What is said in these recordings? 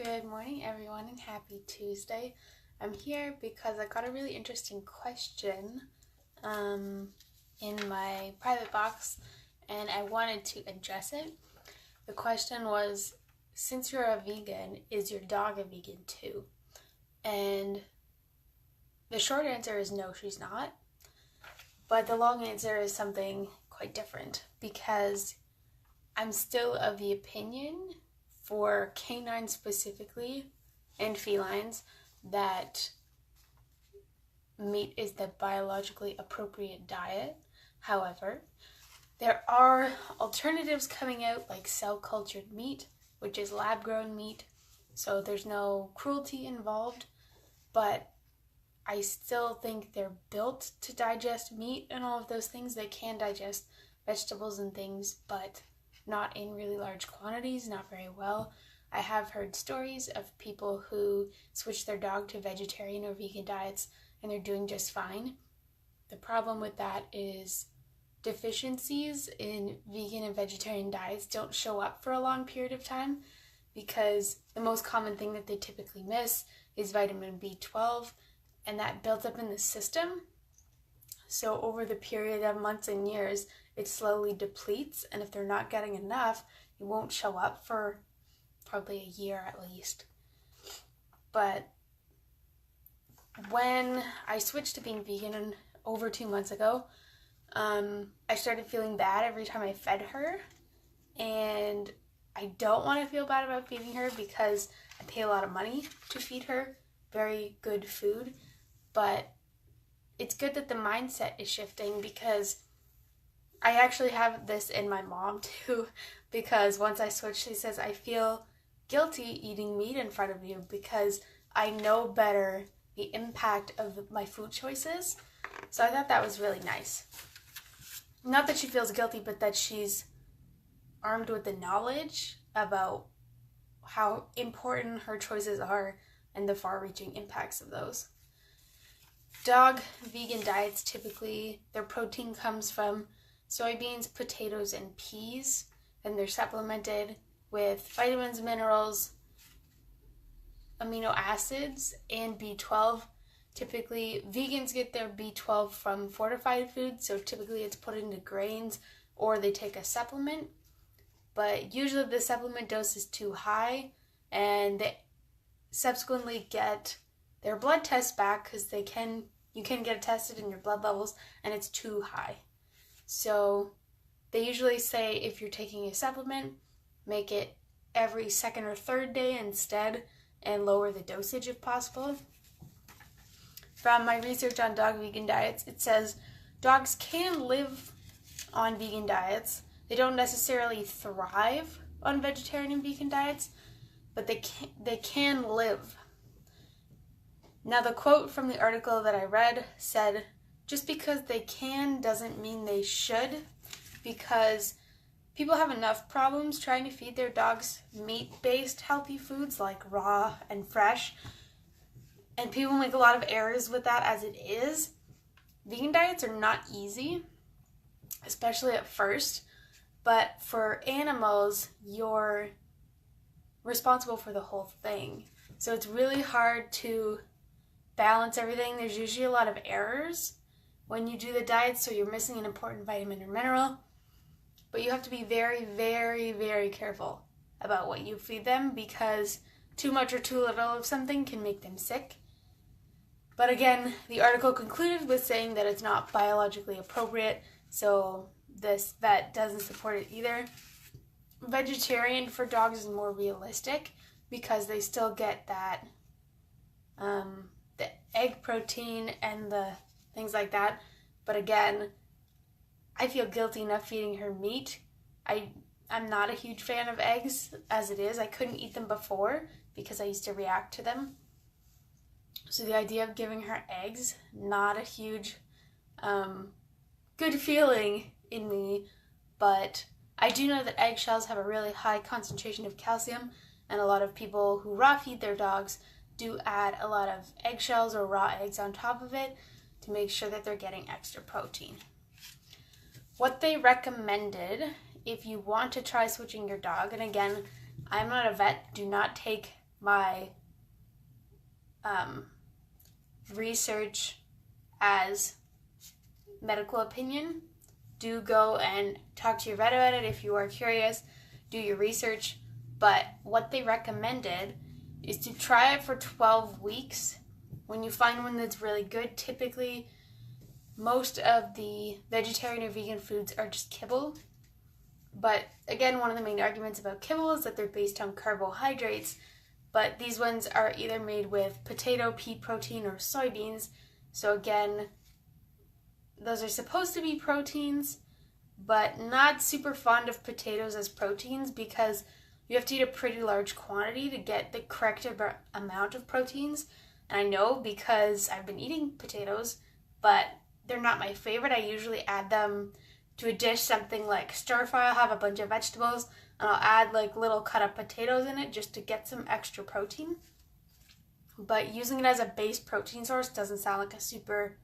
Good morning, everyone, and happy Tuesday. I'm here because I got a really interesting question in my private box, and I wanted to address it. The question was, since you're a vegan, is your dog a vegan too? And the short answer is no, she's not. But the long answer is something quite different, because I'm still of the opinion, for canines specifically and felines, that meat is the biologically appropriate diet. However, there are alternatives coming out, like cell-cultured meat, which is lab-grown meat, so there's no cruelty involved, but I still think they're built to digest meat and all of those things. They can digest vegetables and things, but not in really large quantities, not very well. I have heard stories of people who switch their dog to vegetarian or vegan diets and they're doing just fine. The problem with that is deficiencies in vegan and vegetarian diets don't show up for a long period of time, because the most common thing that they typically miss is vitamin B12, and that builds up in the system. So over the period of months and years, it slowly depletes, and if they're not getting enough, it won't show up for probably a year at least. But when I switched to being vegan over 2 months ago, I started feeling bad every time I fed her, and I don't want to feel bad about feeding her because I pay a lot of money to feed her very good food, but it's good that the mindset is shifting, because I actually have this in my mom too, because once I switched, she says, I feel guilty eating meat in front of you because I know better the impact of my food choices. So I thought that was really nice. Not that she feels guilty, but that she's armed with the knowledge about how important her choices are and the far-reaching impacts of those. Dog vegan diets, typically their protein comes from soybeans, potatoes, and peas, and they're supplemented with vitamins, minerals, amino acids, and B12. Typically, vegans get their B12 from fortified foods, so typically it's put into grains or they take a supplement, but usually the supplement dose is too high, and they subsequently get their blood tests back, because you can get it tested in your blood levels, and it's too high. So they usually say if you're taking a supplement, make it every second or third day instead, and lower the dosage if possible. From my research on dog vegan diets, it says dogs can live on vegan diets. They don't necessarily thrive on vegetarian and vegan diets, but they can live. Now, the quote from the article that I read said, just because they can doesn't mean they should, because people have enough problems trying to feed their dogs meat-based healthy foods like raw and fresh, and people make a lot of errors with that as it is. Vegan diets are not easy, especially at first, but for animals, you're responsible for the whole thing. So it's really hard to balance everything. There's usually a lot of errors when you do the diet, so you're missing an important vitamin or mineral. But you have to be very, very, very careful about what you feed them, because too much or too little of something can make them sick. But again, the article concluded with saying that it's not biologically appropriate, so this vet doesn't support it either. Vegetarian for dogs is more realistic, because they still get that the egg protein and the things like that. But again, I feel guilty enough feeding her meat. I'm not a huge fan of eggs as it is. I couldn't eat them before because I used to react to them. So the idea of giving her eggs, not a huge good feeling in me. But I do know that eggshells have a really high concentration of calcium, and a lot of people who raw feed their dogs do add a lot of eggshells or raw eggs on top of it to make sure that they're getting extra protein. What they recommended if you want to try switching your dog, and again, I'm not a vet, do not take my research as medical opinion. Do go and talk to your vet about it if you are curious. Do your research. But what they recommended is to try it for 12 weeks. When you find one that's really good, typically most of the vegetarian or vegan foods are just kibble. But again, one of the main arguments about kibble is that they're based on carbohydrates, but these ones are either made with potato, pea protein, or soybeans. So again, those are supposed to be proteins, but not super fond of potatoes as proteins because you have to eat a pretty large quantity to get the correct amount of proteins. And I know because I've been eating potatoes, but they're not my favorite. I usually add them to a dish, something like stir fry. I'll have a bunch of vegetables and I'll add like little cut up potatoes in it just to get some extra protein. But using it as a base protein source doesn't sound like a super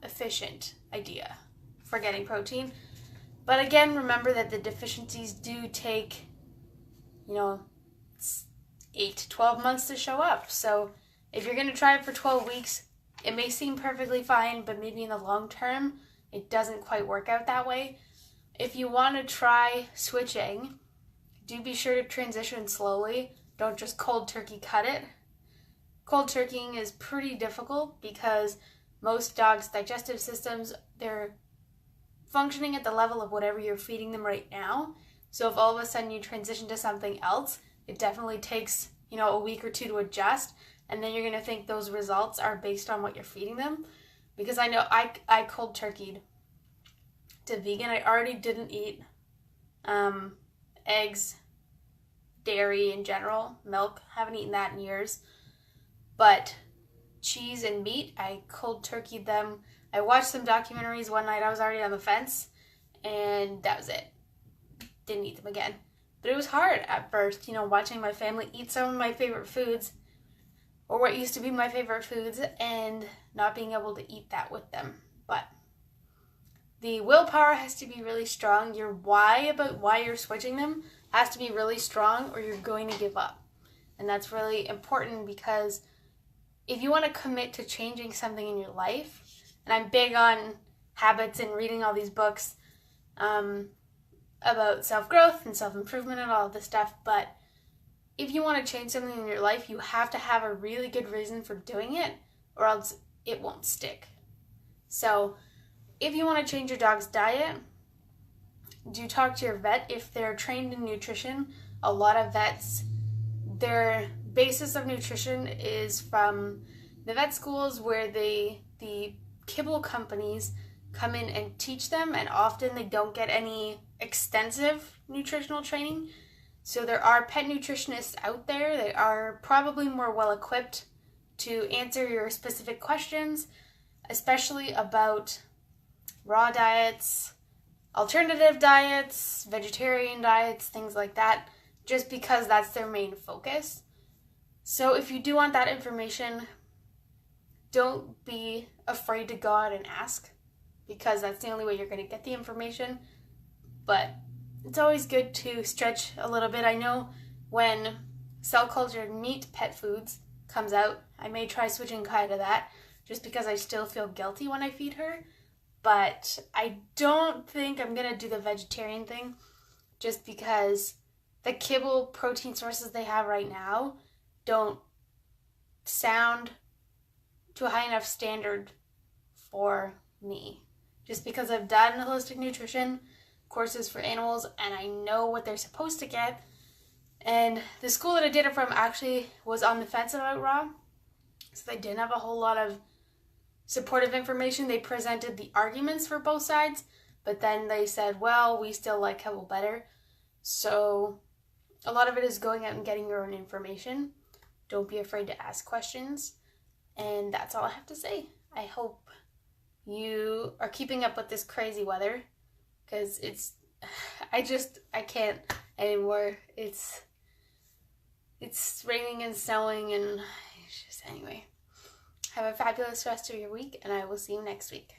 efficient idea for getting protein. But again, remember that the deficiencies do take, 8 to 12 months to show up. So if you're going to try it for 12 weeks, it may seem perfectly fine, but maybe in the long term, it doesn't quite work out that way. If you want to try switching, do be sure to transition slowly. Don't just cold turkey cut it. Cold turkeying is pretty difficult because most dogs' digestive systems, they're functioning at the level of whatever you're feeding them right now. So if all of a sudden you transition to something else, it definitely takes, a week or two to adjust, and then you're going to think those results are based on what you're feeding them. Because I know I cold turkeyed to vegan. I already didn't eat eggs, dairy in general, milk. Haven't eaten that in years. But cheese and meat, I cold turkeyed them. I watched some documentaries one night. I was already on the fence, and that was it. Didn't eat them again. But it was hard at first, watching my family eat some of my favorite foods, or what used to be my favorite foods, and not being able to eat that with them. But the willpower has to be really strong. Your why about why you're switching them has to be really strong, or you're going to give up. And that's really important because if you want to commit to changing something in your life, and I'm big on habits and reading all these books about self-growth and self-improvement and all of this stuff, but if you want to change something in your life, you have to have a really good reason for doing it, or else it won't stick. So if you want to change your dog's diet, do talk to your vet. If they're trained in nutrition, a lot of vets, their basis of nutrition is from the vet schools where the kibble companies come in and teach them, and often they don't get any extensive nutritional training. So there are pet nutritionists out there. They are probably more well equipped to answer your specific questions, especially about raw diets, alternative diets, vegetarian diets, things like that, just because that's their main focus. So if you do want that information, don't be afraid to go out and ask, because that's the only way you're going to get the information. But it's always good to stretch a little bit. I know when cell-cultured meat pet foods comes out, I may try switching Kaya to that, just because I still feel guilty when I feed her. But I don't think I'm going to do the vegetarian thing, just because the kibble protein sources they have right now don't sound to a high enough standard for me. Just because I've done holistic nutrition courses for animals and I know what they're supposed to get. And the school that I did it from actually was on the fence about raw, so they didn't have a whole lot of supportive information. They presented the arguments for both sides, but then they said, well, we still like kibble better. So a lot of it is going out and getting your own information. Don't be afraid to ask questions. And that's all I have to say. I hope you are keeping up with this crazy weather, because I can't anymore. It's raining and snowing, and anyway. Have a fabulous rest of your week, and I will see you next week.